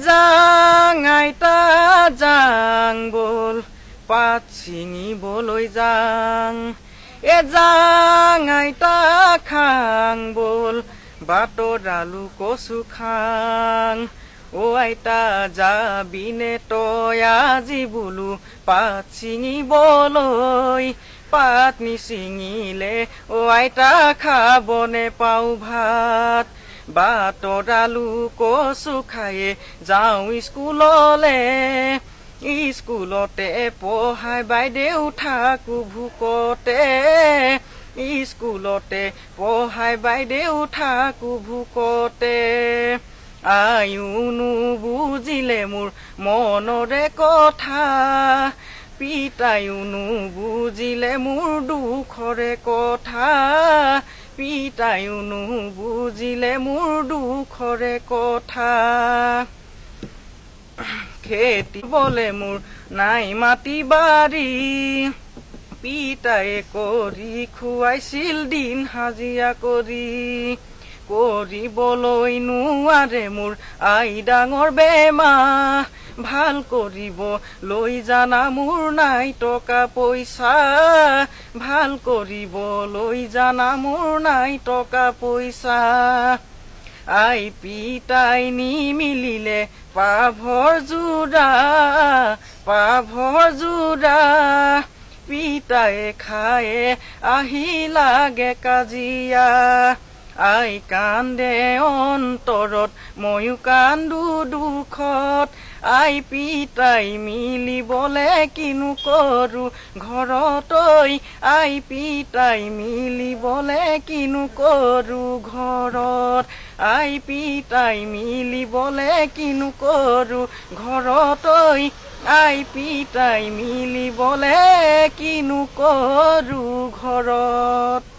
যাং আইতা যাং বল পাত ছিঙিবলৈ যাং যাং আইতা খাং বল বাটত আলু কচু খাং আইতা যাবিনে তই আজি বোলো পাত ছিঙিবলৈ পাত নিছিঙিলে আইতা খাবনে পাও ভাত বাটত আলু কচু খায়ে যাওঁ স্কুললে স্কুলতে পঢ়াই বাইদেউ থাকো ভোকতে স্কুলতে পঢ়াই বাইদেউ থাকো ভোকতে আইউনো বুজিলে মোৰ মনৰে কথা পিতাইউনো বুজিলে মোৰ দুখৰে কথা পিতাইউনো বুজিলে মোৰ দুখৰে কথা খেতি বলে মোৰ নাই মাটি বাৰী পিতায়ে কৰি খুৱাইছিল দিন হাজিৰা কৰিবলৈ নোৱাৰে মোৰ আই ডাঙৰ বেমাৰ ভাল কৰিব লৈ জানা মোৰ নাই টকা পইচা ভাল কৰিব লৈ জানা মোৰ নাই টকা পইচা আই পিতাই নিমিলিলে পাভৰ যোৰা পিতায়ে খায়ে আহি লাগে কাজিয়া আই কান্দে অন্তৰত ময়ো কান্দো দুখত আই পিতাই মিলিবলে কিনো কৰো ঘৰত আই পিতাই মিলিবলে কিনো কৰো ঘৰত আই পিতাই মিলিবলে কিনো কৰো ঘৰত আই পিতাই মিলিবলে কিনো কৰো ঘৰত।